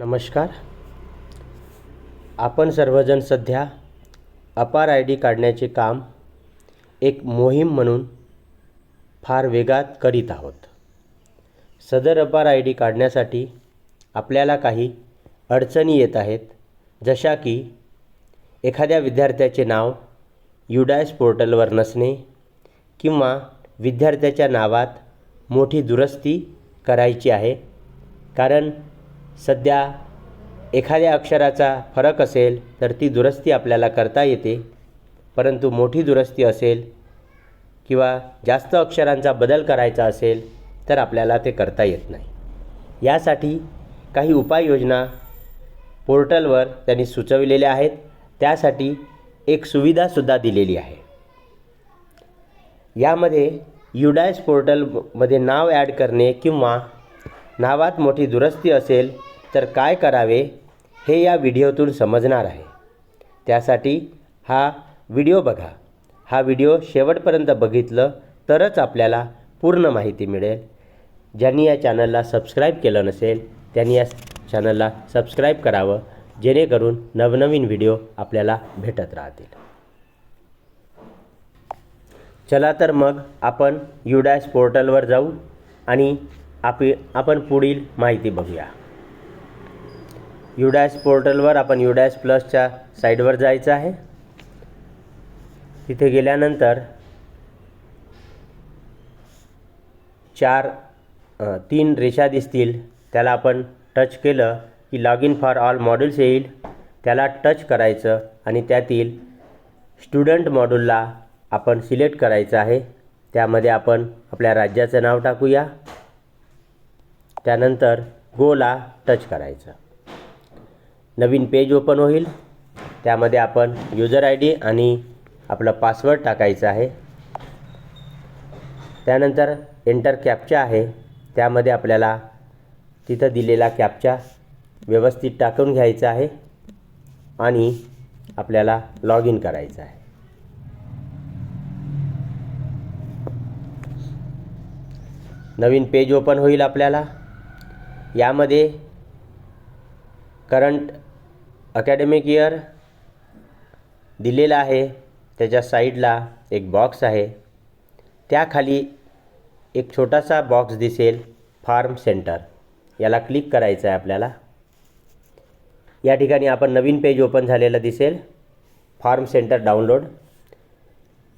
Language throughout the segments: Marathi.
नमस्कार. आपण सर्वजण सध्या अपार आय डी काढण्याचे काम एक मोहीम म्हणून फार वेगात करीत आहोत. सदर अपार आय डी काढण्यासाठी आपल्याला काही अडचणी येत आहेत, जशा की एखाद्या विद्यार्थ्याचे नाव युडायस पोर्टलवर नसणे किंवा विद्यार्थ्याच्या नावात मोठी दुरुस्ती करायची आहे. कारण सध्या एखाद्या अक्षराचा फरक असेल तर ती दुरुस्ती आपल्याला करता येते, परंतु मोठी दुरुस्ती असेल किंवा जास्त अक्षरांचा बदल करायचा असेल तर आपल्याला ते करता येत नाही. यासाठी काही उपाययोजना पोर्टलवर त्यांनी सुचविलेल्या आहेत. त्यासाठी एक सुविधासुद्धा दिलेली आहे. यामध्ये युडायस पोर्टलमध्ये नाव ॲड करणे किंवा नावात मोठी दुरुस्ती असेल तर काय करावे हे या व्हिडिओतून समजणार आहे. त्यासाठी हा व्हिडिओ बघा. हा व्हिडिओ शेवटपर्यंत बघितलं तरच आपल्याला पूर्ण माहिती मिळेल. ज्यांनी या चॅनलला सबस्क्राईब केलं नसेल त्यांनी या चॅनलला सबस्क्राईब करावं, जेणेकरून नवनवीन व्हिडिओ आपल्याला भेटत राहतील. चला तर मग आपण युडायस पोर्टलवर जाऊ आणि आपण पुढील माहिती बघूया. युडायस पोर्टलवर आपण युडायस प्लसच्या साईडवर जायचं आहे. तिथे गेल्यानंतर 3 रेषा दिसतील. त्याला आपण टच केलं की log in for all modules येईल. त्याला टच करायचं आणि त्यातील स्टुडंट मॉड्यूलला आपण सिलेक्ट करायचं आहे. त्यामध्ये आपण आपल्या राज्याचं नाव टाकूया. त्यानंतर गोला टच करायचं. नवीन पेज ओपन होईल. त्यामध्ये आपण युजर आय डी आणि आपला पासवर्ड टाकायचा आहे. त्यानंतर एंटर कॅप्चा आहे. त्यामध्ये आपल्याला तिथं दिलेला कॅप्चा व्यवस्थित टाकून घ्यायचा आहे आणि आपल्याला लॉग इन करायचं आहे. नवीन पेज ओपन होईल आपल्याला. यामध्ये करंट अकॅडमिक इयर दिलेला आहे. त्याच्या साईडला एक बॉक्स आहे. त्याखाली एक छोटासा बॉक्स दिसेल, फार्म सेंटर. याला क्लिक करायचं आहे आपल्याला. या ठिकाणी आपण नवीन पेज ओपन झालेलं दिसेल, फॉर्म सेंटर डाउनलोड.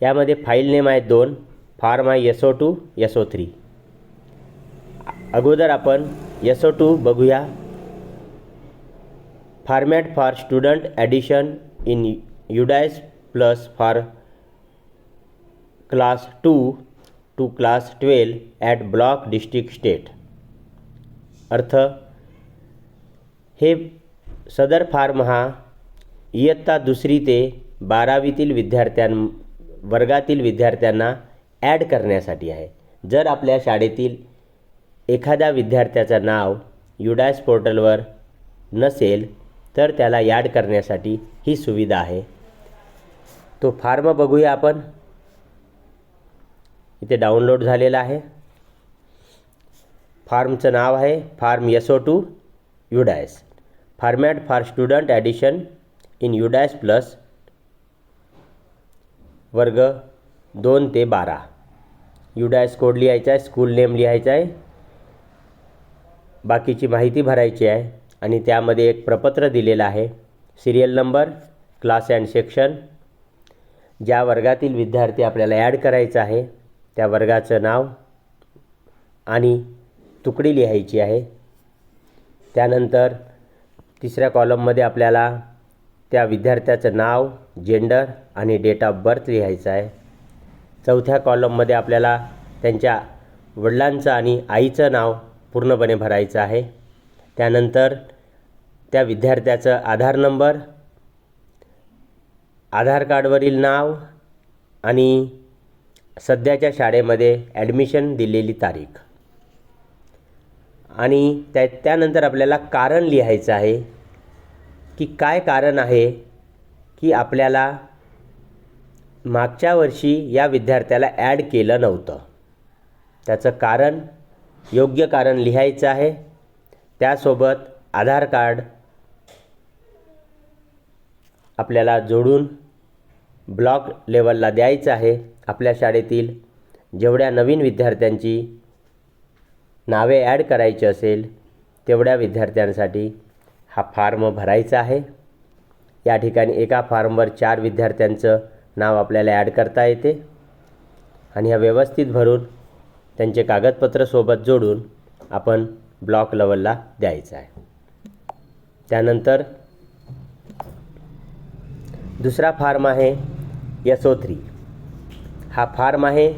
यामध्ये फाईल नेम आहे 2, फॉर्म आहे SO2 SO3. अगोदर आपण SO2 बघूया. Format for student addition in UDISE plus for class 2 to class 12 at block district state. अर्थ, हे सदर फॉर्म हा इयत्ता 2री ते 12वीतील वर्गातील विद्यार्थ्यांना ॲड करण्यासाठी आहे. जर आपल्या शाळेतील एखाद्या विद्यार्थ्याचं नाव युडायस पोर्टलवर नसेल तर त्याला ॲड करण्यासाठी ही सुविधा आहे. तो फॉर्म बघूया आपण. इथे डाउनलोड झालेला आहे. फॉर्मचं नाव आहे form SO2 UDISE. Format for student addition in UDISE plus वर्ग 2 ते 12. युडायस कोड लिहायचा आहे, स्कूल नेम लिहायचा आहे, बाकीची माहिती भरायची आहे आणि त्यामध्ये एक प्रपत्र दिलेलं आहे. Serial number, class and section, ज्या वर्गातील विद्यार्थी आपल्याला ॲड करायचं आहे त्या वर्गाचं नाव आणि तुकडी लिहायची आहे. त्यानंतर 3ऱ्या कॉलममध्ये आपल्याला त्या विद्यार्थ्याचं नाव, जेंडर आणि डेट ऑफ बर्थ लिहायचं आहे. 4थ्या कॉलममध्ये आपल्याला त्यांच्या वडिलांचं आणि आईचं नाव पूर्णपणे भरायचं आहे. त्यानंतर त्या विद्यार्थ्याचं आधार नंबर, आधार कार्डवरील नाव आणि सध्याच्या शाळेमध्ये ॲडमिशन दिलेली तारीख आणि त्यानंतर आपल्याला कारण लिहायचं आहे की काय कारण आहे की आपल्याला मागच्या वर्षी या विद्यार्थ्याला ॲड केलं नव्हतं. त्याचं कारण, योग्य कारण लिहायचं आहे. त्यासोबत आधार कार्ड आपल्याला जोडून ब्लॉक लेवलला द्यायचं आहे. आपल्या शाळेतील जेवढ्या नवीन विद्यार्थ्यांची नावे ॲड करायची असेल तेवढ्या विद्यार्थ्यांसाठी हा फॉर्म भरायचा आहे. या ठिकाणी एका फॉर्मवर 4 विद्यार्थ्यांचं नाव आपल्याला ॲड करता येते आणि हा व्यवस्थित भरून त्यांचे कागदपत्र सोबत जोडून आपण ब्लॉक लेवलला द्यायचं आहे. त्यानंतर दुसरा फॉर्म आहे SO3. हा फॉर्म आहे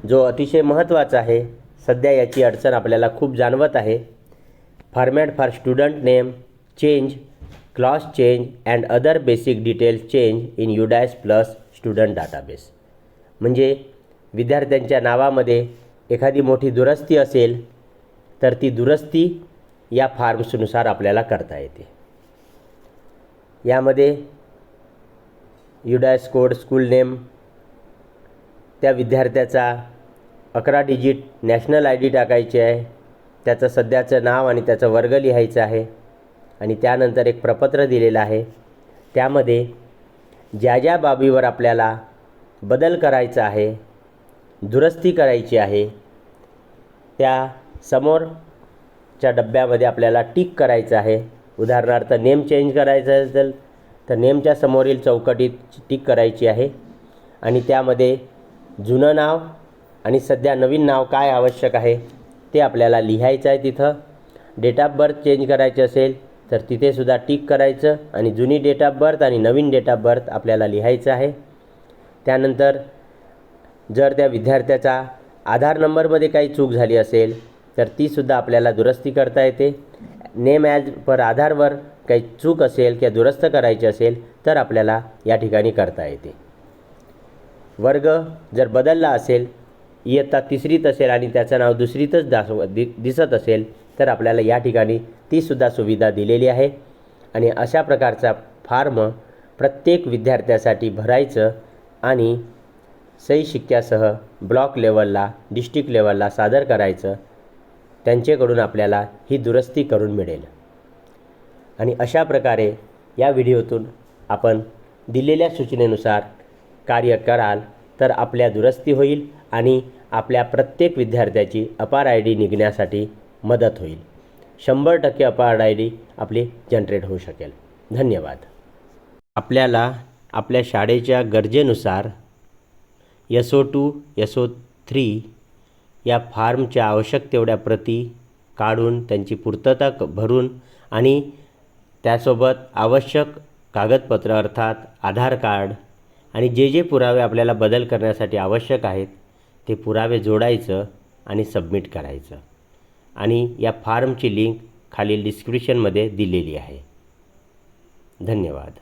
जो अतिशय महत्त्वाचा आहे. सध्या याची अडचण आपल्याला खूप जाणवत आहे. Format for student name change, class change and other basic details change in UDAS plus student database. म्हणजे विद्यार्थ्यांच्या नावामध्ये एखादी मोठी दुरुस्ती असेल तर ती दुरुस्ती या फॉर्म्सनुसार आपल्याला करता येते. यामध्ये UDAS कोड, स्कूल नेम, त्या विद्यार्थ्याचा 11 डिजिट नॅशनल ID टाकायचे आहे, त्याचं सध्याचं नाव आणि त्याचं वर्ग लिहायचं आहे आणि त्यानंतर एक प्रपत्र दिलेलं आहे. त्यामध्ये ज्या ज्या बाबीवर आपल्याला बदल करायचा आहे, दुरुस्ती करायची आहे, त्या समोरच्या डब्यामध्ये आपल्याला टिक करायचं आहे. उदाहरणार्थ नेम चेंज करायचं असेल तर नेमच्या समोरील चौकटीत टिक करायची आहे आणि त्यामध्ये जुनं नाव आणि सध्या नवीन नाव काय आवश्यक आहे ते आपल्याला लिहायचं आहे. तिथं डेट ऑफ बर्थ चेंज करायचे असेल तर तिथेसुद्धा टिक करायचं आणि जुनी डेट ऑफ बर्थ आणि नवीन डेट ऑफ बर्थ आपल्याला लिहायचं आहे. त्यानंतर जर त्या विद्यार्थ्याचा आधार नंबरमध्ये काही चूक झाली असेल तर तीसुद्धा आपल्याला दुरुस्ती करता येते. नेम ॲज पर आधारवर काही चूक असेल किंवा दुरुस्त करायची असेल तर आपल्याला या ठिकाणी करता येते. वर्ग जर बदलला असेल, इयत्ता 3रीत असेल आणि त्याचं नाव 2रीतच दिसत असेल तर आपल्याला या ठिकाणी तीसुद्धा सुविधा दिलेली आहे. आणि अशा प्रकारचा फॉर्म प्रत्येक विद्यार्थ्यासाठी भरायचं आणि सही शिक्क्यासह ब्लॉक लेवलला, डिस्ट्रिक्ट लेवलला सादर करायचं. त्यांच्याकडून आपल्याला ही दुरुस्ती करून मिळेल. आणि अशा प्रकारे या व्हिडिओतून आपण दिलेल्या सूचनेनुसार कार्य कराल तर आपल्या दुरुस्ती होईल आणि आपल्या प्रत्येक विद्यार्थ्याची अपार ID निघण्यासाठी मदत होईल. 100% अपार ID आपली जनरेट होऊ शकेल. धन्यवाद. आपल्याला आपल्या शाळेच्या गरजेनुसार SO2, SO3 या फॉर्मच्या आवश्यक तेवढ्या प्रती काढून त्यांची पूर्तता भरून आणि त्यासोबत आवश्यक कागदपत्र अर्थात आधार कार्ड आणि जे जे पुरावे आपल्याला बदल करण्यासाठी आवश्यक आहेत ते पुरावे जोडायचं आणि सबमिट करायचं. आणि या फॉर्मची लिंक खालील डिस्क्रिप्शनमध्ये दिलेली आहे. धन्यवाद.